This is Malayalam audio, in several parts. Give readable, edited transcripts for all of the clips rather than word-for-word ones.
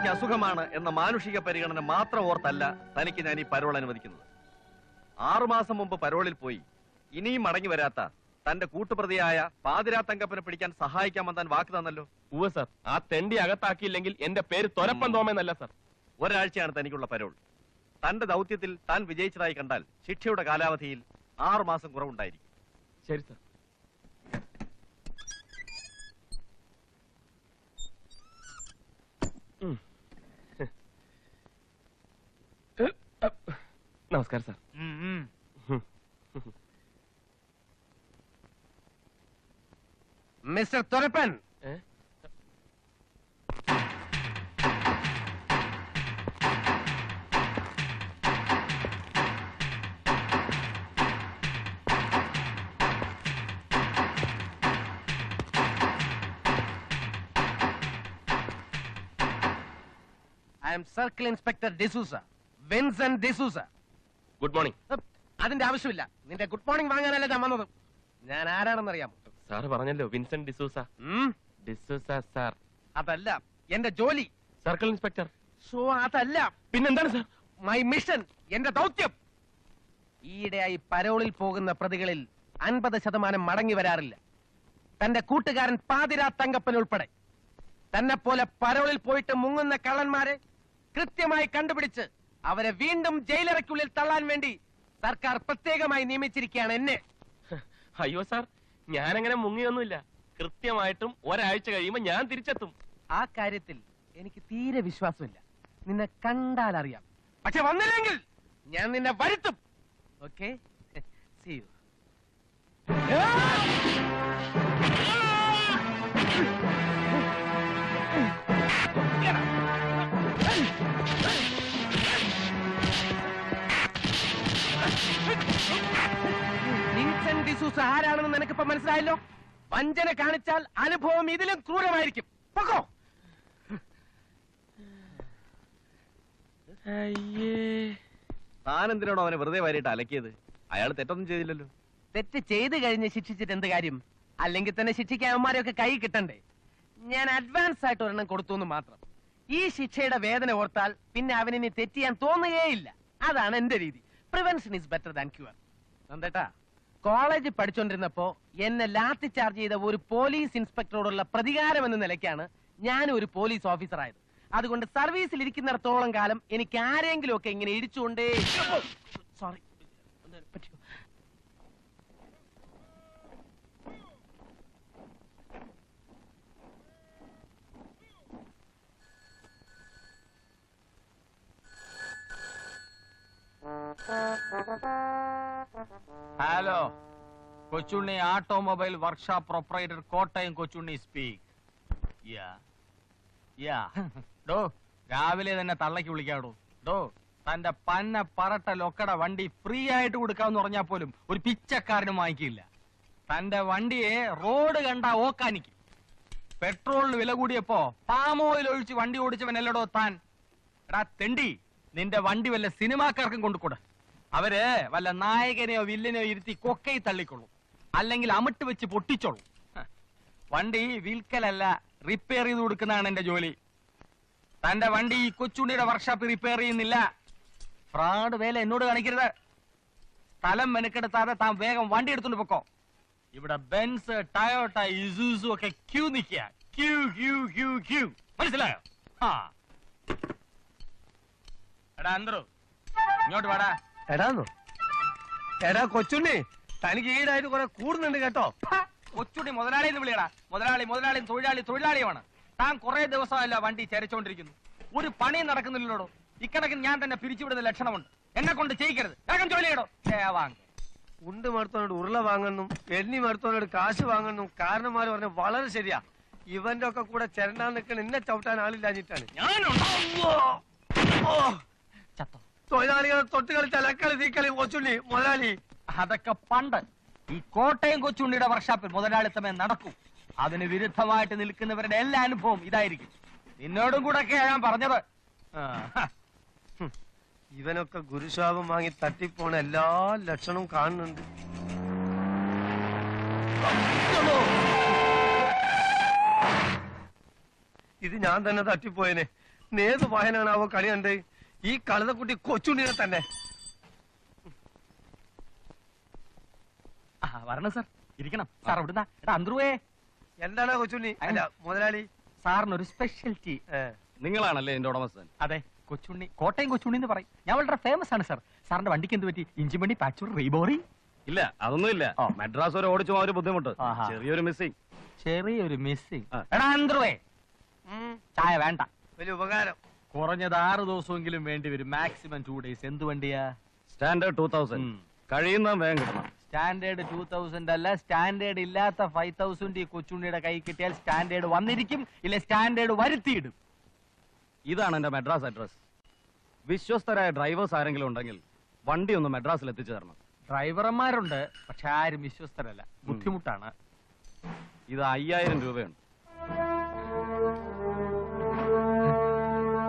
തനിക്ക് അസുഖമാണ് എന്ന മാനുഷിക പരിഗണന മാത്രം ഓർത്തല്ല തനിക്ക് ഞാൻ ഈ പരോൾ അനുവദിക്കുന്നത്. 6 മാസം മുമ്പ് പരോളിൽ പോയി ഇനിയും മടങ്ങി വരാത്ത തന്റെ കൂട്ടുപ്രതിയായ പാതിരാ തങ്കപ്പനെ പിടിക്കാൻ സഹായിക്കാമെന്ന് താൻ വാക്ക് തന്നല്ലോ. ഉവ്വ് സർ. ആ തെണ്ടി അകത്താക്കിയില്ലെങ്കിൽ എന്റെ പേര് തൊരപ്പൻ തോമെന്നല്ല സർ. ഒരാഴ്ചയാണ് തനിക്കുള്ള പരോൾ. തന്റെ ദൗത്യത്തിൽ താൻ വിജയിച്ചതായി കണ്ടാൽ ശിക്ഷയുടെ കാലാവധിയിൽ 6 മാസം കുറവുണ്ടായിരിക്കും. ശരി സർ. നമസ്കാരം sir. Mister Thorappan, I am Circle Inspector D'Souza, Vincent D'Souza. Good morning. അതിന്റെ ആവശ്യമില്ല. നിന്റെ ഗുഡ് മോർണിംഗ് വാങ്ങാനല്ല ഞാൻ വന്നത്. ഞാൻ ആരാണെന്ന് അറിയാമോ? സാറ് പറഞ്ഞല്ലോ വിൻസെന്റ് ഡിസൂസ. ഡിസൂസ സാർ. അതല്ല എന്റെ ജോലി. Circle inspector. സോ അതല്ല. പിന്നെന്താണ് സാർ? മൈ മിഷൻ, എന്റെ ദൗത്യം. ഈയിടെയായി പരോളിൽ പോകുന്ന പ്രതികളിൽ 50% മടങ്ങി വരാറില്ല. തന്റെ കൂട്ടുകാരൻ പാതിരാ തങ്കപ്പൻ ഉൾപ്പെടെ തന്നെ പോലെ പരോളിൽ പോയിട്ട് മുങ്ങുന്ന കള്ളന്മാരെ കൃത്യമായി കണ്ടുപിടിച്ച് അവരെ വീണ്ടും ജയിലറയ്ക്കുള്ളിൽ തള്ളാൻ വേണ്ടി സർക്കാർ പ്രത്യേകമായി നിയമിച്ചിരിക്കുകയാണ് എന്നെ. അയ്യോ സാർ, ഞാനങ്ങനെ മുങ്ങിയൊന്നുമില്ല. കൃത്യമായിട്ടും ഒരാഴ്ച കഴിയുമ്പോ ഞാൻ തിരിച്ചെത്തും. ആ കാര്യത്തിൽ എനിക്ക് തീരെ വിശ്വാസമില്ല. നിന്നെ കണ്ടാൽ അറിയാം. പക്ഷെ വന്നില്ലെങ്കിൽ ഞാൻ നിന്നെ വരുത്തും. Okay, see you. Vincent D'Souza ആരാണെന്ന് നിനക്കിപ്പോ മനസ്സിലായല്ലോ. വഞ്ചന കാണിച്ചാൽ അനുഭവം ഇതിലും ക്രൂരമായിരിക്കും. പൊക്കോ. താൻ എന്തിനാണോ അവനെ വെറുതെ വാരിയിട്ട് അലക്കിയത്? അയാൾ തെറ്റൊന്നും ചെയ്തില്ലല്ലോ. തെറ്റ് ചെയ്ത് കഴിഞ്ഞ് ശിക്ഷിച്ചിട്ട് എന്ത് കാര്യം? അല്ലെങ്കിൽ തന്നെ ശിക്ഷിക്കാൻ അവന്മാരെയൊക്കെ കൈ കിട്ടണ്ടേ? ഞാൻ അഡ്വാൻസ് ആയിട്ട് ഒരെണ്ണം കൊടുത്തു എന്ന് മാത്രം. ഈ ശിക്ഷയുടെ വേദന ഓർത്താൽ പിന്നെ അവനിനി തെറ്റ് ചെയ്യാൻ തോന്നുകയില്ല. അതാണ് എന്റെ രീതി. Prevention is better than cure. നന്ദേട്ടാ, കോളേജിൽ പഠിച്ചോണ്ടിരുന്നപ്പോ എന്നെ ലാത്തി ചാർജ് ചെയ്ത ഒരു പോലീസ് ഇൻസ്പെക്ടറോടുള്ള പ്രതികാരം എന്ന നിലയ്ക്കാണ് ഞാൻ ഒരു പോലീസ് ഓഫീസർ ആയത്. അതുകൊണ്ട് സർവീസിൽ ഇരിക്കുന്നിടത്തോളം കാലം എനിക്ക് ആരെങ്കിലും ഒക്കെ ഇങ്ങനെ ഇടിച്ചുകൊണ്ടേ. സോറി, പറ്റിയോ? Hello, Kochunni automobile workshop proprietor, Kottayam Kochunni speak. ഡോ, രാവിലെ തന്നെ തള്ളക്ക് വിളിക്കാടോ. ഡോ, തന്റെ പന്ന പറട്ട ലൊക്കട വണ്ടി ഫ്രീ ആയിട്ട് കൊടുക്കാന്ന് പറഞ്ഞാൽ പോലും ഒരു പിച്ചക്കാരനും വാങ്ങിക്കില്ല. തന്റെ വണ്ടിയെ റോഡ് കണ്ട ഓക്കാനിക്കും. പെട്രോളിന് വില കൂടിയപ്പോ പാം ഓയിൽ ഒഴിച്ച് വണ്ടി ഓടിച്ചവനല്ലടോ താൻ. എടാ തെണ്ടി, നിന്റെ വണ്ടി വല്ല സിനിമാക്കാർക്കും കൊണ്ടുകൂടെ. അവര് വല്ല നായകനെയോ വില്ലനെയോ ഇരുത്തി കൊക്കയിൽ തള്ളിക്കൊള്ളും, അല്ലെങ്കിൽ അമിട്ട് വെച്ച് പൊട്ടിച്ചോളും. വണ്ടി വിൽക്കലല്ല, റിപ്പയർ ചെയ്ത് കൊടുക്കുന്നതാണ് എന്റെ ജോലി. തന്റെ വണ്ടി ഈ കൊച്ചുണ്ണിയുടെ വർക്ക്ഷോപ്പ് റിപ്പയർ ചെയ്യുന്നില്ല. ഫ്രോഡ് വേല എന്നോട് കാണിക്കരുത്. സ്ഥലം മെനക്കെടുത്താതെ താൻ വേഗം വണ്ടി എടുത്തോണ്ട് പൊക്കോ. ഇവിടെ ബെൻസ്, ടയോട്ട, ഇസൂസു ഒക്കെ ക്യൂ നിൽക്കുക. Queue queue queue queue. മനസ്സിലായോ? ആ, എടാ അന്തരോ, ഇങ്ങോട്ട് വാടാ. എടാ കൊച്ചുണ്ണി, തനിക്ക് ഈടായിട്ട് കുറെ കൂടുന്നുണ്ട് കേട്ടോ. കൊച്ചുണ്ണി മുതലാളി എന്ന് വിളിയടാ. മുതലാളി മുതലാളിയും തൊഴിലാളി തൊഴിലാളിയുമാണ്. താൻ കുറെ ദിവസമല്ല വണ്ടി ചരച്ചോണ്ടിരിക്കുന്നു. ഒരു പണിയും നടക്കുന്നില്ലല്ലോ. ഇക്കണക്കിന് ഞാൻ തന്നെ പിരിച്ചുവിടുന്ന ലക്ഷണമുണ്ട്. എന്നെ കൊണ്ട് ചെയ്യിക്കരുത്. വേഗം ജോലി ചെയ്യടോ. ഉണ്ട് മടുത്തോനോട് ഉരുള വാങ്ങുന്നു, എണ്ണി മടുത്തോനോട് കാശ് വാങ്ങുന്നു. കാരണന്മാര് പറഞ്ഞ വളരെ ശരിയാ. ഇവന്റെ ഒക്കെ കൂടെ ചെരണ്ടാൻ നിൽക്കണ എന്നെ ചവിട്ടാൻ ആളില്ലാഞ്ഞിട്ടാണ്. തൊഴിലാളികളെ തൊട്ട് കളിച്ചാൽ അക്കളി തീക്കളി കൊച്ചുണ്ണി മുതലാളി. അതൊക്കെ പണ്ട്. ഈ കോട്ടയം കൊച്ചുണ്ണിയുടെ വർക്ക്ഷോപ്പിൽ മുതലാളിത്തമേ നടക്കൂ. അതിന് വിരുദ്ധമായിട്ട് നിൽക്കുന്നവരുടെ എല്ലാ അനുഭവം ഇതായിരിക്കും. നിന്നോടും കൂടെ ഒക്കെ ഞാൻ പറഞ്ഞത്. ഇവനൊക്കെ ഗുരുശാപം വാങ്ങി തട്ടിപ്പോണ എല്ലാ ലക്ഷണവും കാണുന്നുണ്ട്. ഇത് ഞാൻ തന്നെ തട്ടിപ്പോയനെ. ഏത് വായനാണാവോ കളി കണ്ട് ഈ കഴുതക്കുട്ടി കൊച്ചുണ്ണിനെ തന്നെ. വരണം സാർ, ഇരിക്കണം സാർ. എവിടുന്നാ? എടാ അന്ത്രുവേ. എന്താണ് കൊച്ചുണ്ണി? അല്ല മുതലാളി, സാറിനൊരു സ്പെഷ്യൽറ്റി. നിങ്ങളാണല്ലേ എന്റെ ഉടമസ്ഥൻ? അതെ, കൊച്ചുണ്ണി, കോട്ടയം കൊച്ചുണ്ണി എന്ന് പറയും. ഞാൻ വളരെ ഫേമസ് ആണ് സാർ. സാറിന്റെ വണ്ടിക്ക് എന്ത് പറ്റി? ഇഞ്ചിമണി പാച്ചൂർ റീബോറി? ഇല്ല, അതൊന്നുമില്ല. മദ്രാസ് വരെ ഓടിച്ചു ഒരു ബുദ്ധിമുട്ട്, ആഹാ. ചെറിയൊരു മിസ്സിംഗ്. ചെറിയൊരു മിസ്സിംഗ്. ആ. എടാ അന്ത്രുവേ, ചായ വേണ്ട. വലിയ ഉപകാരം. കുറഞ്ഞത് 6 ദിവസമെങ്കിലും വേണ്ടി വരും, മാക്സിമം 2 days. എന്ത് വണ്ടിയാ? സ്റ്റാൻഡേർഡ് 2000 കഴിയുന്ന വേഗം കിട്ടണം. സ്റ്റാൻഡേർഡ് 2000 അല്ല, സ്റ്റാൻഡേർഡ് ഇല്ലാത്ത 5000 ഈ കൊച്ചുണ്ണിയുടെ കൈ കിട്ടിയാൽ സ്റ്റാൻഡേർഡ് വന്നിരിക്കും, ഇല്ല സ്റ്റാൻഡേർഡ് വരുത്തിയിടും. ഇതാണ് എന്റെ മദ്രാസ് അഡ്രസ്. വിശ്വസ്തരായ ഡ്രൈവേഴ്സ് ആരെങ്കിലും ഉണ്ടെങ്കിൽ വണ്ടി ഒന്ന് മദ്രാസിൽ എത്തിച്ചു തരണം. ഡ്രൈവർമാരുണ്ട്, പക്ഷെ ആരും വിശ്വസ്തരല്ല. ബുദ്ധിമുട്ടാണ്. ഇത് 5000 രൂപയുണ്ട്.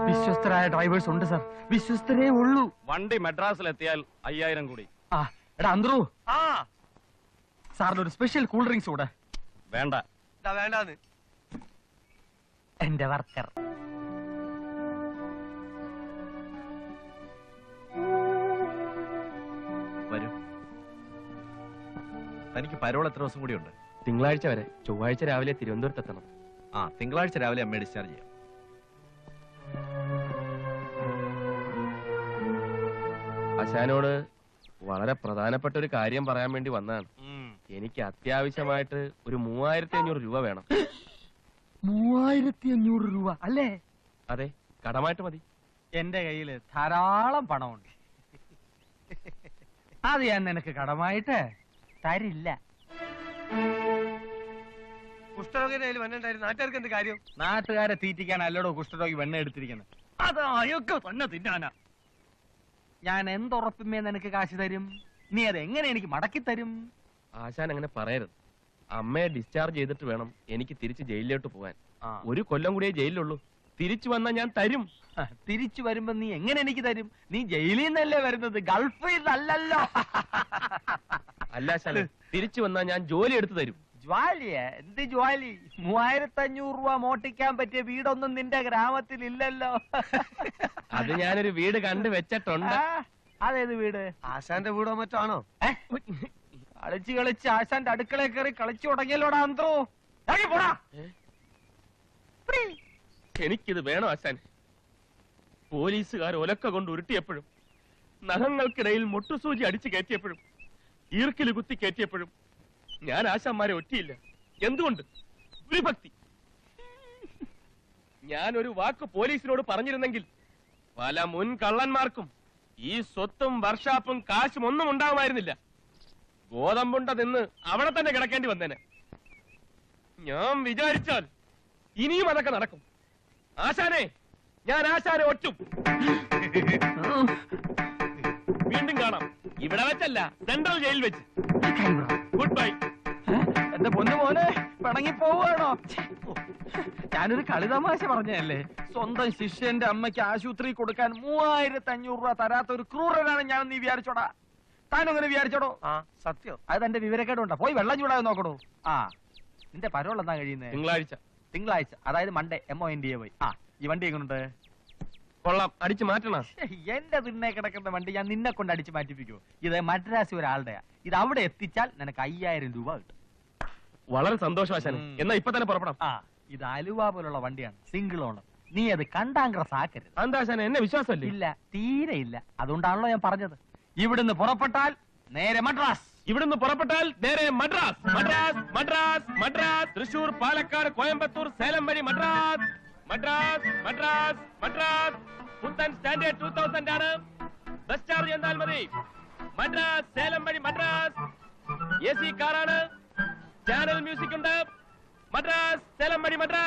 വിശ്വസ്തരായ ഡ്രൈവേഴ്സ് ഉണ്ട് സാർ, വിശ്വസ്തരേ ഉള്ളൂ. വണ്ടി മദ്രാസിൽ എത്തിയാൽ 5000 കൂടി. ആ എടാ അന്ത്രു, ആ സാറിന് ഒരു സ്പെഷ്യൽ കൂൾ ഡ്രിങ്ക്സ് കൂടെ. വേണ്ട. ഇതാ വേണ്ടാന്ന്. എന്റെ വർക്കർ. വരൂ. തനിക്ക് പരോൾ എത്ര ദിവസം കൂടിയുണ്ട്? തിങ്കളാഴ്ച വരെ. ചൊവ്വാഴ്ച രാവിലെ തിരുവനന്തപുരത്ത് എത്തണം. തിങ്കളാഴ്ച രാവിലെ അമ്മയെ ഡിസ്ചാർജ് ചെയ്യാം. ആശാനോട് വളരെ പ്രധാനപ്പെട്ട ഒരു കാര്യം പറയാൻ വേണ്ടി വന്നതാണ്. എനിക്ക് അത്യാവശ്യമായിട്ട് ഒരു 3500 രൂപ വേണം. 3500 രൂപ അല്ലേ? അതെ, കടമായിട്ട് മതി. എന്റെ കയ്യില് ധാരാളം പണമുണ്ട്. അത് ഞാൻ നിനക്ക് കടമായിട്ട് തരില്ല. കുഷ്ഠരോഗിന്റെ കയ്യിൽ വന്നിട്ടുണ്ടായിരുന്നു. നാട്ടുകാർക്ക് എന്ത് കാര്യം? നാട്ടുകാരെ തീറ്റിക്കാൻ അല്ലടോ കുഷ്ഠരോഗി വെണ്ണ എടുത്തിരിക്കുന്നത്. അത് അയൊക്കെ തന്നെ തിന്നാനാ. ഞാൻ എന്തുറപ്പിമേ നിനക്ക് കാശ് തരും? നീ അത് എങ്ങനെ എനിക്ക് മടക്കി തരും? ആശാൻ അങ്ങനെ പറയരുത്. അമ്മയെ ഡിസ്ചാർജ് ചെയ്തിട്ട് വേണം എനിക്ക് തിരിച്ച് ജയിലിലോട്ട് പോകാൻ. ആ. 1 കൊല്ലം കൂടിയേ ജയിലിലുള്ളൂ. തിരിച്ചു വന്നാൽ ഞാൻ തരും. തിരിച്ചു വരുമ്പോ നീ എങ്ങനെ എനിക്ക് തരും? നീ ജയിലിൽ നിന്നല്ലേ വരുന്നത്, ഗൾഫിൽ നിന്നല്ലല്ലോ. അല്ല ആശാനെ, തിരിച്ചു വന്നാൽ ഞാൻ ജോലി എടുത്തു തരും. ജ്വാലിയ? എന്ത് ജ്വാലി? 3500 രൂപ മോട്ടിക്കാൻ പറ്റിയ വീടൊന്നും നിന്റെ ഗ്രാമത്തിൽ ഇല്ലല്ലോ. അത് ഞാനൊരു വീട് കണ്ടു വെച്ചിട്ടുണ്ട്. അതേത് വീട്? ആശാന്റെ വീടോ മറ്റാണോ? കളിച്ച് കളിച്ച് ആശാന്റെ അടുക്കളയിൽ കയറി കളിച്ചു തുടങ്ങിയല്ലോടാ അന്ത്രോ. പോടാ. എനിക്കിത് വേണം ആശാൻ. പോലീസുകാർ ഒലക്ക കൊണ്ട് ഉരുട്ടിയപ്പോഴും, നഖങ്ങൾക്കിടയിൽ മുട്ടുസൂചി അടിച്ചു കയറ്റിയപ്പോഴും, ഈർക്കില് കുത്തി കയറ്റിയപ്പോഴും ഞാൻ ആശാന്മാരെ ഒറ്റിയില്ല. എന്തുകൊണ്ട്? വിഭക്തി. ഞാനൊരു വാക്ക് പോലീസിനോട് പറഞ്ഞിരുന്നെങ്കിൽ പല മുൻ കള്ളന്മാർക്കും ഈ സ്വത്തും വർഷാപ്പും കാശും ഒന്നും ഉണ്ടാകുമായിരുന്നില്ല. ഗോതമ്പുണ്ട നിന്ന് അവിടെ തന്നെ കിടക്കേണ്ടി വന്നേനെ. ഞാൻ വിചാരിച്ചാൽ ഇനിയും അതൊക്കെ നടക്കും. ആശാനെ, ഞാൻ ആശാനെ ഒറ്റും. വീണ്ടും കാണാം. ഇവിടെ വെച്ചല്ല, സെൻട്രൽ ജയിലിൽ വെച്ച്. Good bye. എന്റെ പൊന്നു മോനെ, പിണങ്ങി പോവാണോ? ഞാനൊരു കളിതമാശ പറഞ്ഞല്ലേ. സ്വന്തം ശിഷ്യന്റെ അമ്മയ്ക്ക് ആശുപത്രി കൊടുക്കാൻ 3500 രൂപ തരാത്ത ഒരു ക്രൂരനാണ് ഞാൻ. നീ വിചാരിച്ചോടാ? താനങ്ങനെ വിചാരിച്ചോടോ? ആ സത്യം. അത് എന്റെ വിവരക്കേടുണ്ടാ. പോയി വെള്ളം ചൂടാതെ നോക്കണോ. ആ, നിന്റെ പരോൾ എന്നാ കഴിയുന്നേ? തിങ്കളാഴ്ച, അതായത് മൺഡേ. MONDAY. ആ, ഈ വണ്ടി എങ്ങനെയുണ്ട്? കൊള്ളാം. അടിച്ചു മാറ്റണം. എന്റെ തിണ്ണെ കിടക്കുന്ന വണ്ടി ഞാൻ നിന്നെ കൊണ്ട് അടിച്ചു മാറ്റിപ്പിക്കൂ. ഇത് മദ്രാസി ഒരാളുടെയാ. ഇത് അവിടെ എത്തിച്ചാൽ നിനക്ക് 5000 രൂപ കിട്ടും. വളരെ സന്തോഷം ആശാനെ. എന്നാ ഇപ്പൊ തന്നെ പുറപ്പെടാം. ആ, ഇത് അലുവ പോലുള്ള വണ്ടിയാണ്, സിംഗിൾ ഓണർ. നീ അത് കണ്ടാങ്ക്രസ് ആക്കരുത്. എന്താ ആശാനെ, എന്നെ വിശ്വാസമല്ലേ? ഇല്ല, തീരെ ഇല്ല. അതുകൊണ്ടാണല്ലോ ഞാൻ പറഞ്ഞത്. ഇവിടുന്ന് പുറപ്പെട്ടാൽ നേരെ മദ്രാസ്. ഇവിടുന്ന് പുറപ്പെട്ടാൽ നേരെ മദ്രാസ്. മദ്രാസ്, മദ്രാസ്, മദ്രാസ്. തൃശൂർ, പാലക്കാട്, കോയമ്പത്തൂർ, സേലം വഴി മദ്രാസ്. മദ്രാസ്, മദ്രാസ്, മദ്രാസ്. പുത്തൻ സ്റ്റാൻഡേർഡ് 2000 ആണ്. ബസ് ചാർജ് എന്നാൽ മതി. മദ്രാസ്, സേലം വഴി മദ്രാസ്. AC കാറാണ്. ചാനൽ മ്യൂസിക് ഉണ്ട്. മദ്രാസ്, സേലം വഴി മദ്രാസ്.